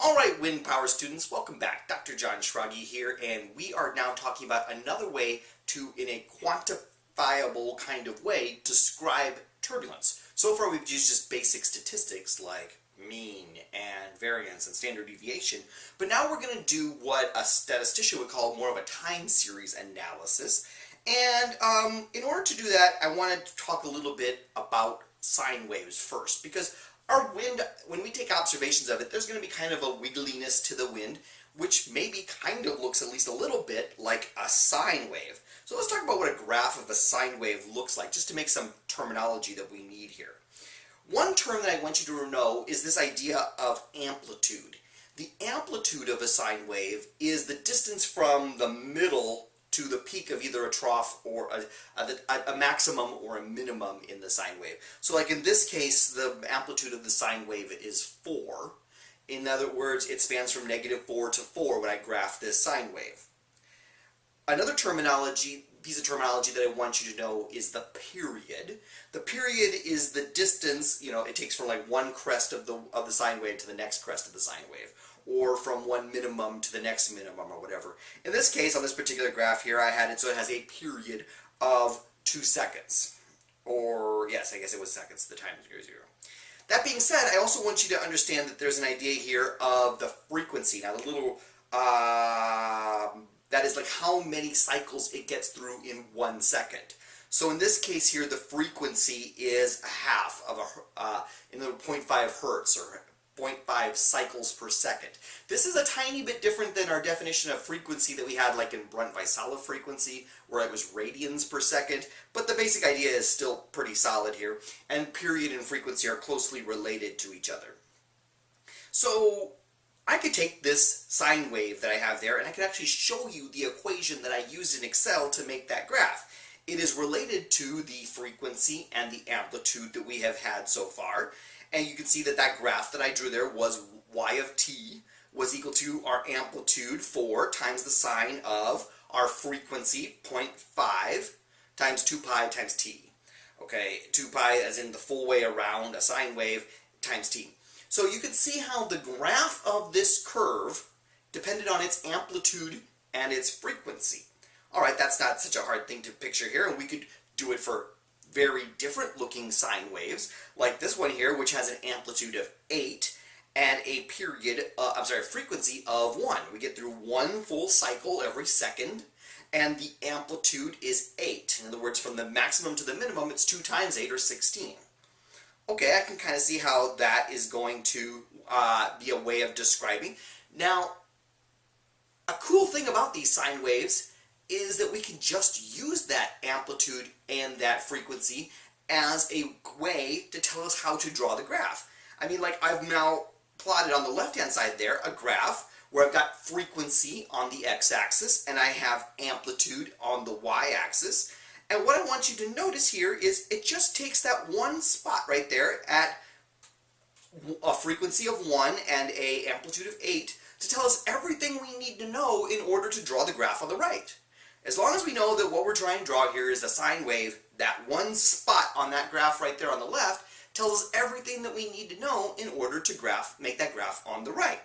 Alright, wind power students, welcome back. Dr. John Schrage here, and we are now talking about another way to, in a quantifiable kind of way, describe turbulence. So far we've used just basic statistics like mean and variance and standard deviation, but now we're going to do what a statistician would call more of a time series analysis. And in order to do that, I wanted to talk a little bit about sine waves first, because our wind, when we take observations of it, there's going to be kind of a wiggliness to the wind, which maybe kind of looks at least a little bit like a sine wave. So let's talk about what a graph of a sine wave looks like, just to make some terminology that we need here. One term that I want you to know is this idea of amplitude. The amplitude of a sine wave is the distance from the middle to the peak of either a trough or a maximum or a minimum in the sine wave. So like in this case, the amplitude of the sine wave is 4. In other words, it spans from -4 to 4 when I graph this sine wave. Another piece of terminology that I want you to know is the period. The period is the distance, it takes from like one crest of the sine wave to the next crest of the sine wave, or from one minimum to the next minimum, or whatever. In this case, on this particular graph here, I had it so it has a period of 2 seconds. Or, yes, I guess it was seconds, the time is 0. That being said, I also want you to understand that there's an idea here of the frequency. Now, the little, that is like how many cycles it gets through in 1 second. So in this case here, the frequency is a half of 0.5 hertz, or 0.5 cycles per second. This is a tiny bit different than our definition of frequency that we had like in Brunt-Väisälä frequency, where it was radians per second, but the basic idea is still pretty solid here, and period and frequency are closely related to each other. So I could take this sine wave that I have there, and I could actually show you the equation that I used in Excel to make that graph. It is related to the frequency and the amplitude that we have had so far. And you can see that that graph that I drew there was y of t was equal to our amplitude 4 times the sine of our frequency 0.5 times 2 pi times t. Okay, 2 pi as in the full way around a sine wave times t. So you can see how the graph of this curve depended on its amplitude and its frequency. Alright, that's not such a hard thing to picture here, and we could do it for very different looking sine waves, like this one here, which has an amplitude of 8 and a frequency of 1. We get through 1 full cycle every second, and the amplitude is 8. In other words, from the maximum to the minimum, it's 2 times 8, or 16. Okay, I can kind of see how that is going to be a way of describing. Now, a cool thing about these sine waves is that we can just use that amplitude and that frequency as a way to tell us how to draw the graph. I mean, like I've now plotted on the left-hand side there a graph where I've got frequency on the x-axis and I have amplitude on the y-axis. And what I want you to notice here is it just takes that one spot right there at a frequency of 1 and an amplitude of 8 to tell us everything we need to know in order to draw the graph on the right. As long as we know that what we're trying to draw here is a sine wave, that one spot on that graph right there on the left tells us everything that we need to know in order to make that graph on the right.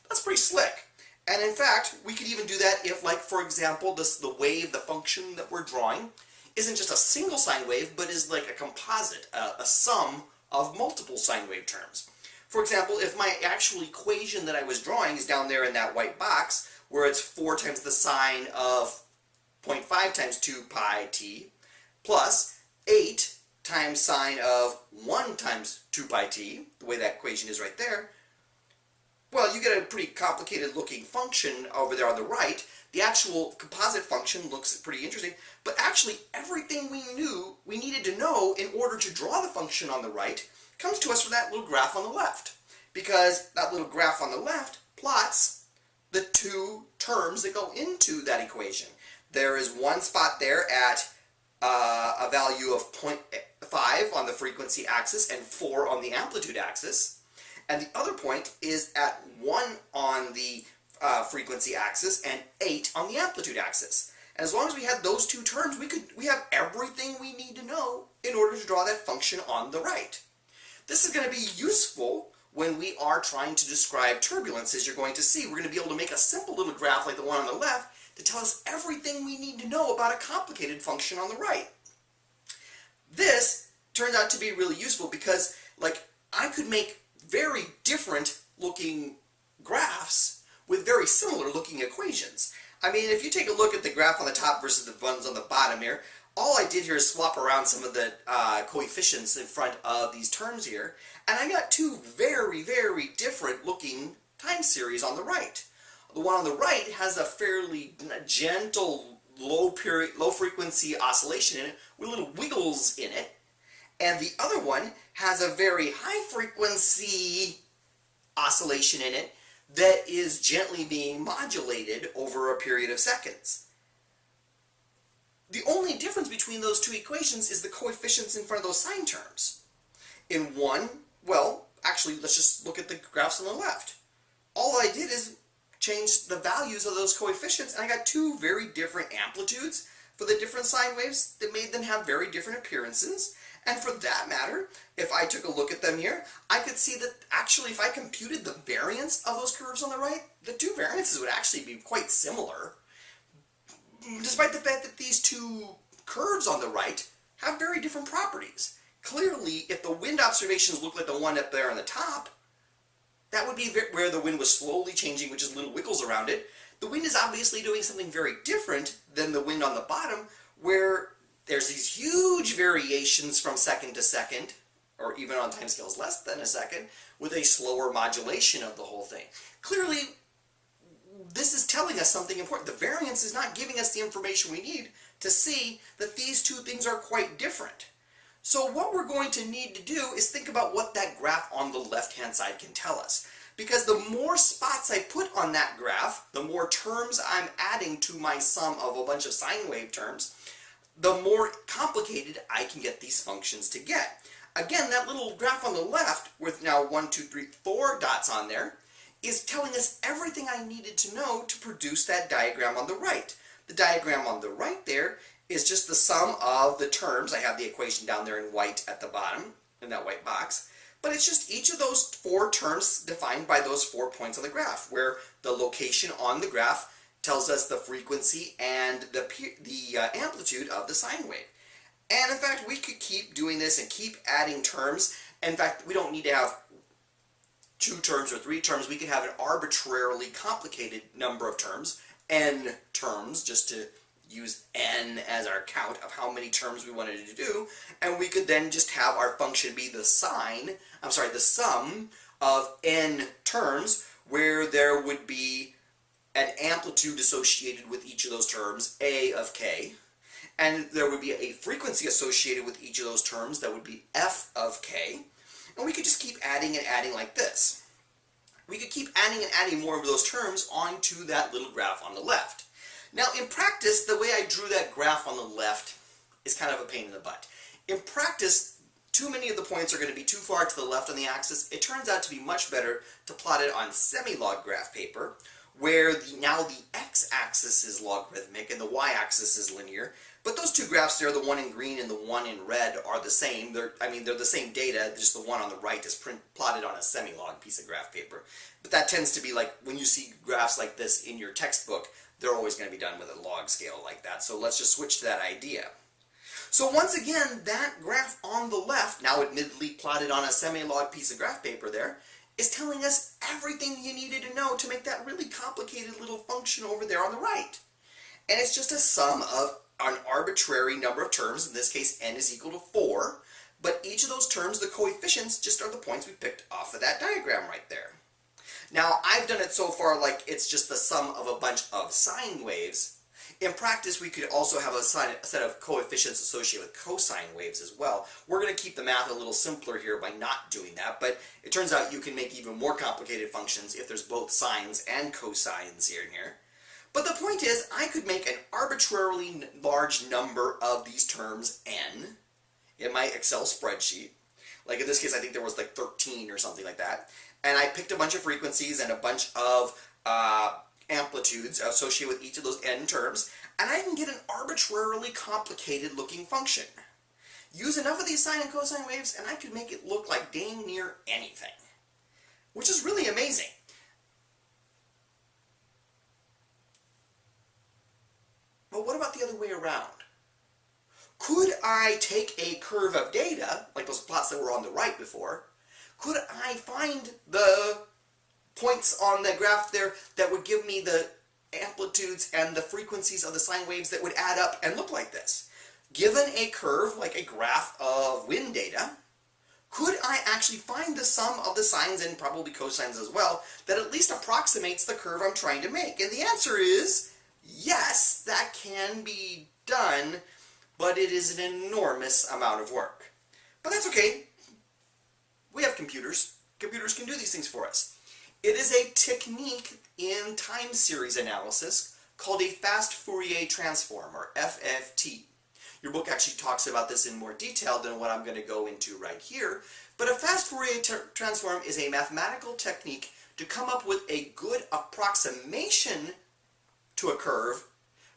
That's pretty slick. And in fact, we could even do that if, like, for example, the wave, the function that we're drawing, isn't just a single sine wave, but is like a composite, a sum of multiple sine wave terms. For example, if my actual equation that I was drawing is down there in that white box, where it's 4 times the sine of 0.5 times 2 pi t plus 8 times sine of 1 times 2 pi t, the way that equation is right there, well, you get a pretty complicated looking function over there on the right. The actual composite function looks pretty interesting, but actually everything we needed to know in order to draw the function on the right comes to us from that little graph on the left, because that little graph on the left plots the two terms that go into that equation. There is one spot there at a value of 0.5 on the frequency axis and 4 on the amplitude axis. And the other point is at 1 on the frequency axis and 8 on the amplitude axis. And as long as we had those two terms, we have everything we need to know in order to draw that function on the right. This is going to be useful when we are trying to describe turbulence, as you're going to see. We're going to be able to make a simple little graph like the one on the left to tell us everything we need to know about a complicated function on the right. This turned out to be really useful because, like, I could make very different looking graphs with very similar looking equations. I mean, if you take a look at the graph on the top versus the ones on the bottom here, all I did here is swap around some of the coefficients in front of these terms here, and I got two very, very different looking time series on the right. The one on the right has a fairly gentle low frequency oscillation in it with little wiggles in it, and the other one has a very high frequency oscillation in it that is gently being modulated over a period of seconds. The only difference between those two equations is the coefficients in front of those sine terms. In one, well, actually, let's just look at the graphs on the left. All I did is change the values of those coefficients, and I got two very different amplitudes for the different sine waves that made them have very different appearances. And for that matter, if I took a look at them here, I could see that actually if I computed the variance of those curves on the right, the two variances would actually be quite similar, despite the fact that these two curves on the right have very different properties. Clearly, if the wind observations look like the one up there on the top, that would be where the wind was slowly changing, which is little wiggles around it. The wind is obviously doing something very different than the wind on the bottom, where there's these huge variations from second to second, or even on timescales less than a second, with a slower modulation of the whole thing. Clearly, this is telling us something important. The variance is not giving us the information we need to see that these two things are quite different. So what we're going to need to do is think about what that graph on the left-hand side can tell us. Because the more spots I put on that graph, the more terms I'm adding to my sum of a bunch of sine wave terms, the more complicated I can get these functions to get. Again, that little graph on the left, with now 1, 2, 3, 4 dots on there, is telling us everything I needed to know to produce that diagram on the right. The diagram on the right there is just the sum of the terms. I have the equation down there in white at the bottom, in that white box. But it's just each of those four terms defined by those 4 points on the graph, where the location on the graph tells us the frequency and the amplitude of the sine wave. And in fact, we could keep doing this and keep adding terms. In fact, we don't need to have 2 terms or 3 terms. We could have an arbitrarily complicated number of terms, n terms, just to use n as our count of how many terms we wanted to do, and we could then just have our function be the sum of n terms, where there would be an amplitude associated with each of those terms, a of k, and there would be a frequency associated with each of those terms that would be f of k, and we could just keep adding and adding like this. We could keep adding and adding more of those terms onto that little graph on the left. Now, in practice, the way I drew that graph on the left is kind of a pain in the butt. In practice, too many of the points are going to be too far to the left on the axis. It turns out to be much better to plot it on semilog graph paper, where now the x-axis is logarithmic and the y-axis is linear. But those two graphs there, the one in green and the one in red, are the same. They're the same data, just the one on the right is plotted on a semilog piece of graph paper. But that tends to be like, when you see graphs like this in your textbook, they're always going to be done with a log scale like that. So let's just switch to that idea. So once again, that graph on the left, now admittedly plotted on a semilog piece of graph paper there, is telling us everything you needed to know to make that really complicated little function over there on the right. And it's just a sum of an arbitrary number of terms, in this case n is equal to 4, but each of those terms, the coefficients, just are the points we picked off of that diagram right there. Now, I've done it so far like it's just the sum of a bunch of sine waves. In practice, we could also have a set of coefficients associated with cosine waves as well. We're going to keep the math a little simpler here by not doing that, but it turns out you can make even more complicated functions if there's both sines and cosines here and here. But the point is, I could make an arbitrarily large number of these terms, n, in my Excel spreadsheet. Like in this case, I think there was like 13 or something like that. And I picked a bunch of frequencies and a bunch of amplitudes associated with each of those n terms, and I can get an arbitrarily complicated looking function. Use enough of these sine and cosine waves, and I could make it look like dang near anything. which is really amazing. But what about the other way around? Could I take a curve of data, like those plots that were on the right before, could I find the points on the graph there that would give me the amplitudes and the frequencies of the sine waves that would add up and look like this? Given a curve, like a graph of wind data, could I actually find the sum of the sines and probably cosines as well that at least approximates the curve I'm trying to make? And the answer is yes, that can be done, but it is an enormous amount of work. But that's okay. We have computers. Computers can do these things for us. It is a technique in time series analysis called a fast Fourier transform, or FFT. Your book actually talks about this in more detail than what I'm going to go into right here. But a fast Fourier transform is a mathematical technique to come up with a good approximation to a curve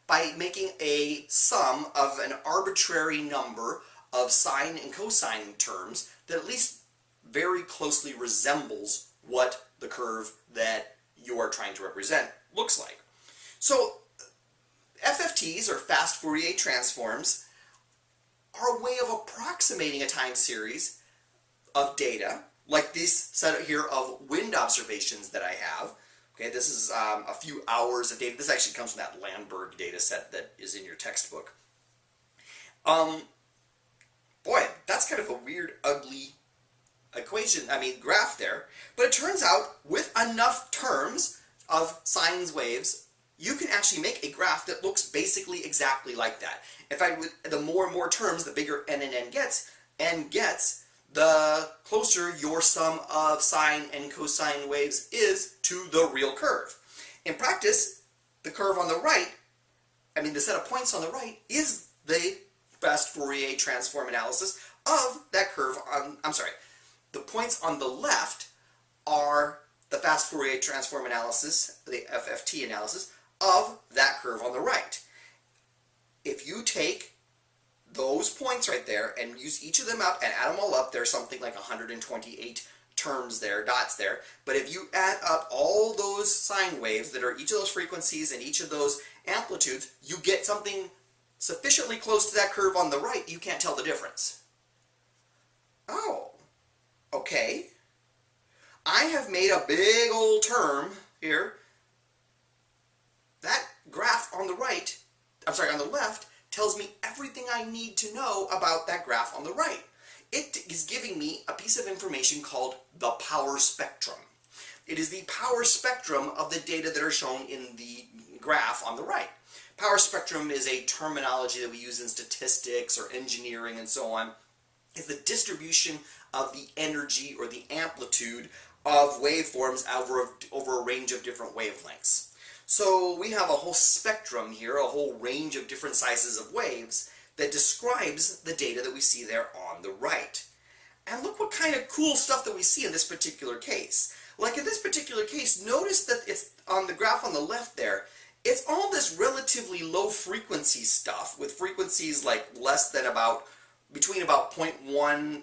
by making a sum of an arbitrary number of sine and cosine terms that at least very closely resembles what the curve that you are trying to represent looks like. So FFTs, or fast Fourier transforms, are a way of approximating a time series of data, like this set here of wind observations that I have. Okay, this is a few hours of data. This actually comes from that Landberg data set that is in your textbook. Boy, that's kind of a weird, ugly graph there. But it turns out, with enough terms of sines waves, you can actually make a graph that looks basically exactly like that. In fact, the more and more terms, the bigger n and n gets, the closer your sum of sine and cosine waves is to the real curve. In practice, the curve on the right, the set of points on the right, is the fast Fourier transform analysis of that curve on, the points on the left are the fast Fourier transform analysis, the FFT analysis, of that curve on the right. If you take those points right there and use each of them out and add them all up, there's something like 128 terms there, dots there. But if you add up all those sine waves that are each of those frequencies and each of those amplitudes, you get something sufficiently close to that curve on the right, you can't tell the difference. Oh, okay. I have made a big old term here. That graph on the right, on the left, tells me everything I need to know about that graph on the right. It is giving me a piece of information called the power spectrum. It is the power spectrum of the data that are shown in the graph on the right. Power spectrum is a terminology that we use in statistics or engineering and so on. It's the distribution of the energy or the amplitude of waveforms over a range of different wavelengths. So we have a whole spectrum here, a whole range of different sizes of waves that describes the data that we see there on the right. And look what kind of cool stuff that we see in this particular case. Like in this particular case, notice that it's on the graph on the left there, it's all this relatively low frequency stuff with frequencies like between about 0.1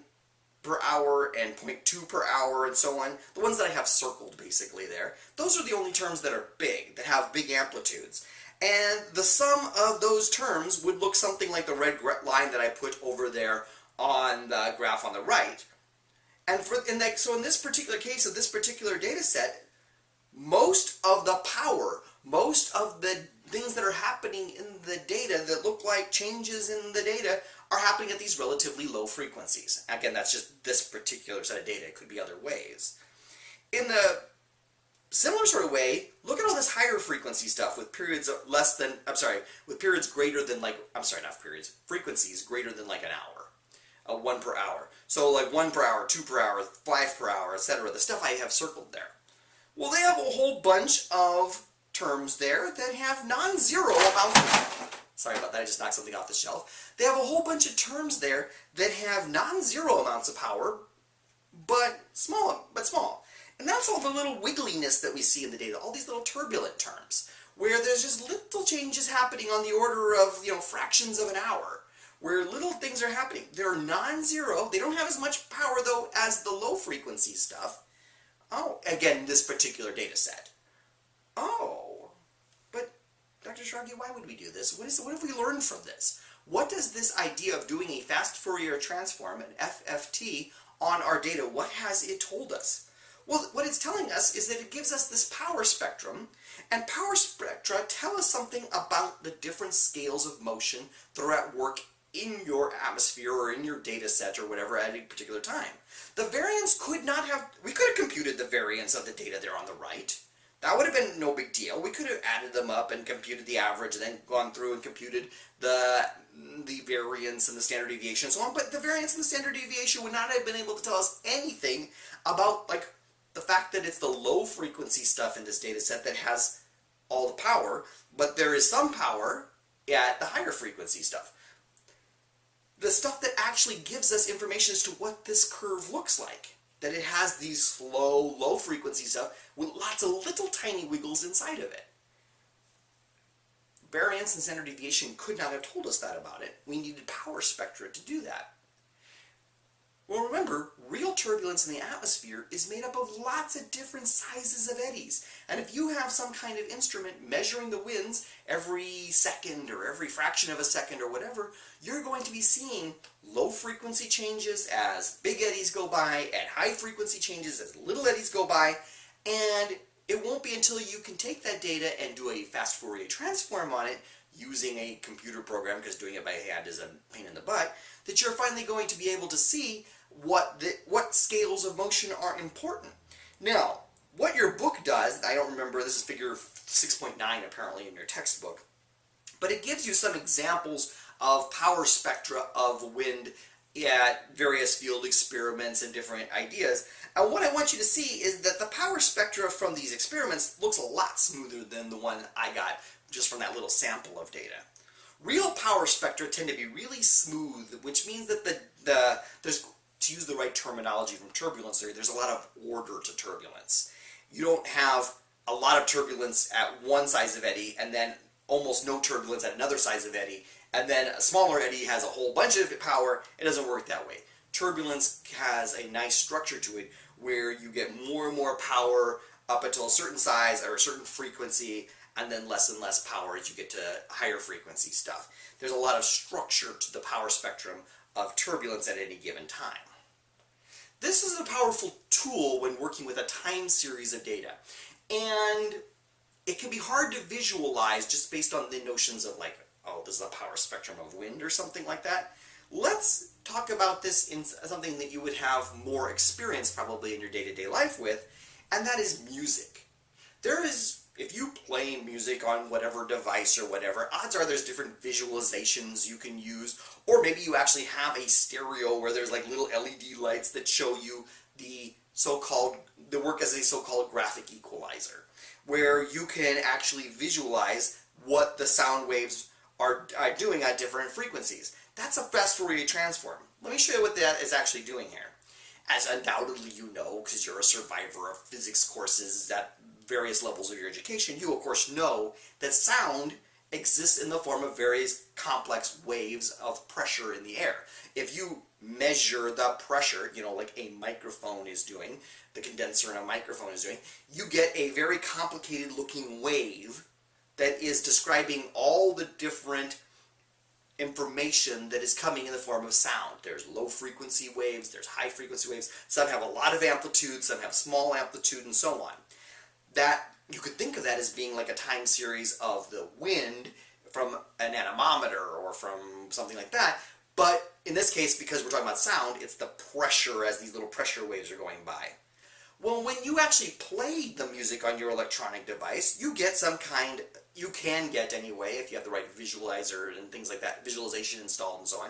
per hour and 0.2 per hour and so on. The ones that I have circled basically there, those are the only terms that are big, that have big amplitudes. And the sum of those terms would look something like the red line that I put over there on the graph on the right. And so in this particular case of this particular data set, most of the power, most of the things that are happening in the data that look like changes in the data are happening at these relatively low frequencies. Again, that's just this particular set of data. It could be other ways. In the similar sort of way, look at all this higher frequency stuff with periods with periods greater than frequencies greater than like an hour, 1 per hour. So like 1 per hour, 2 per hour, 5 per hour, etc. The stuff I have circled there. Well, they have a whole bunch of terms there that have non-zero amounts of, sorry about that, I just knocked something off the shelf. They have a whole bunch of terms there that have non-zero amounts of power, but small. And that's all the little wiggliness that we see in the data, all these little turbulent terms, where there's just little changes happening on the order of, fractions of an hour, where little things are happening. They're non-zero. They don't have as much power, though, as the low frequency stuff. Oh, again, this particular data set. Oh, but Dr. Shragi, why would we do this? What have we learned from this? What does this idea of doing a fast Fourier transform, an FFT, on our data, what has it told us? Well, what it's telling us is that it gives us this power spectrum, and power spectra tell us something about the different scales of motion that are at work in your atmosphere or in your data set or whatever at a particular time. The variance could not have, we could have computed the variance of the data there on the right. That would have been no big deal. We could have added them up and computed the average and then gone through and computed the variance and the standard deviation and so on, but the variance and the standard deviation would not have been able to tell us anything about like the fact that it's the low frequency stuff in this data set that has all the power, but there is some power at the higher frequency stuff. The stuff that actually gives us information as to what this curve looks like. That it has these slow, low frequency stuff with lots of little tiny wiggles inside of it. Variance and standard deviation could not have told us that about it. We needed power spectra to do that. Well, remember, real turbulence in the atmosphere is made up of lots of different sizes of eddies. And if you have some kind of instrument measuring the winds every second or every fraction of a second or whatever, you're going to be seeing low frequency changes as big eddies go by and high frequency changes as little eddies go by. And it won't be until you can take that data and do a fast Fourier transform on it using a computer program, because doing it by hand is a pain in the butt, that you're finally going to be able to see what scales of motion are important. Now, what your book does, I don't remember, this is figure 6.9 apparently in your textbook, but it gives you some examples of power spectra of wind at various field experiments and different ideas. And what I want you to see is that the power spectra from these experiments looks a lot smoother than the one I got just from that little sample of data. Real power spectra tend to be really smooth, which means that there's, to use the right terminology from turbulence theory, there's a lot of order to turbulence. You don't have a lot of turbulence at one size of eddy and then almost no turbulence at another size of eddy, and then a smaller eddy has a whole bunch of power. It doesn't work that way. Turbulence has a nice structure to it where you get more and more power up until a certain size or a certain frequency, and then less and less power as you get to higher frequency stuff. There's a lot of structure to the power spectrum of turbulence at any given time. This is a powerful tool when working with a time series of data, and it can be hard to visualize just based on the notions of like, oh, this is a power spectrum of wind or something like that. Let's talk about this in something that you would have more experience probably in your day-to-day life with, and that is music. If you play music on whatever device or whatever, odds are there's different visualizations you can use, or maybe you actually have a stereo where there's like little LED lights that show you the work as a so-called graphic equalizer, where you can actually visualize what the sound waves are doing at different frequencies. That's a fast Fourier transform. Let me show you what that is actually doing here. As undoubtedly you know, because you're a survivor of physics courses at various levels of your education, you of course know that sound exists in the form of various complex waves of pressure in the air. If you measure the pressure, like a microphone is doing, the condenser in a microphone is doing, you get a very complicated looking wave that is describing all the different information that is coming in the form of sound. There's low frequency waves, there's high frequency waves, some have a lot of amplitude, some have small amplitude, and so on. That, you could think of that as being like a time series of the wind from an anemometer or from something like that, but in this case, because we're talking about sound, it's the pressure as these little pressure waves are going by. Well, when you actually play the music on your electronic device, you can get anyway, if you have the right visualizer and things like that, visualization installed and so on,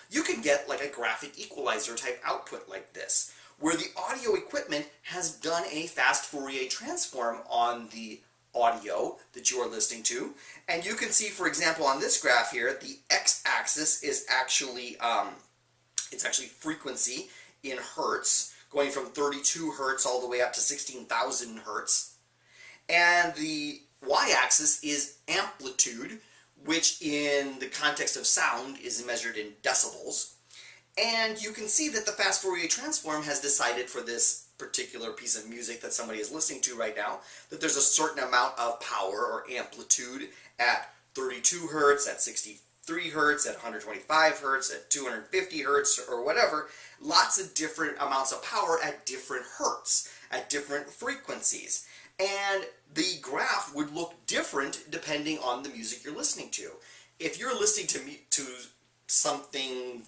you can get like a graphic equalizer type output like this, where the audio equipment has done a fast Fourier transform on the audio that you are listening to. And you can see, for example, on this graph here, the x-axis is actually, it's actually frequency in hertz, going from 32 hertz all the way up to 16,000 hertz. And the y-axis is amplitude, which in the context of sound is measured in decibels. And you can see that the fast Fourier transform has decided for this particular piece of music that somebody is listening to right now, that there's a certain amount of power or amplitude at 32 hertz, at 63 hertz, at 125 hertz, at 250 hertz, or whatever. Lots of different amounts of power at different hertz, at different frequencies. And the graph would look different depending on the music you're listening to. If you're listening to something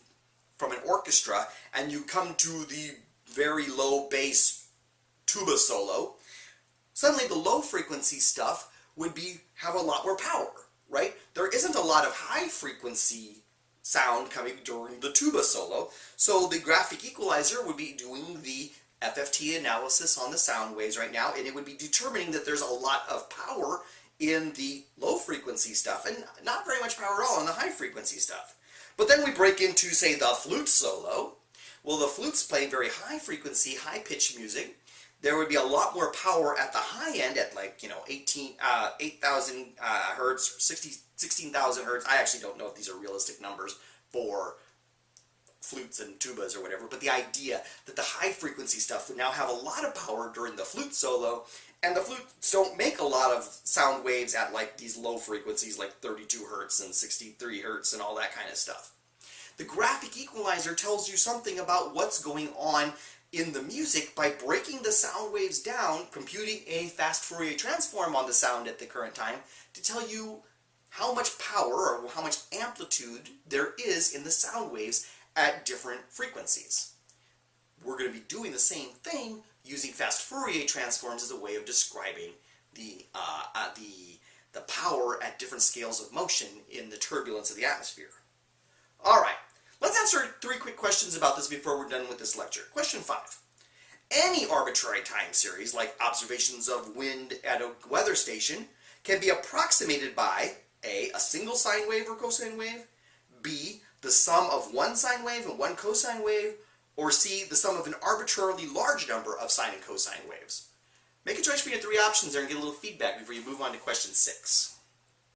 from an orchestra and you come to the very low bass tuba solo, suddenly the low frequency stuff would have a lot more power, right? There isn't a lot of high frequency sound coming during the tuba solo, so the graphic equalizer would be doing the FFT analysis on the sound waves right now, and it would be determining that there's a lot of power in the low frequency stuff and not very much power at all in the high frequency stuff. But then we break into, say, the flute solo. Well, the flutes play very high frequency, high pitch music. There would be a lot more power at the high end at 8,000 hertz, 16,000 hertz. I actually don't know if these are realistic numbers for flutes and tubas or whatever, but the idea that the high frequency stuff would now have a lot of power during the flute solo, and the flutes don't make a lot of sound waves at these low frequencies like 32 hertz and 63 hertz and all that kind of stuff. The graphic equalizer tells you something about what's going on in the music by breaking the sound waves down, computing a fast Fourier transform on the sound at the current time to tell you how much power or how much amplitude there is in the sound waves at different frequencies. We're going to be doing the same thing using fast Fourier transforms as a way of describing the power at different scales of motion in the turbulence of the atmosphere. Alright, let's answer 3 quick questions about this before we're done with this lecture. Question 5. Any arbitrary time series, like observations of wind at a weather station, can be approximated by A, a single sine wave or cosine wave, B, the sum of one sine wave and one cosine wave, or C, the sum of an arbitrarily large number of sine and cosine waves. Make a choice between your 3 options there and get a little feedback before you move on to question 6.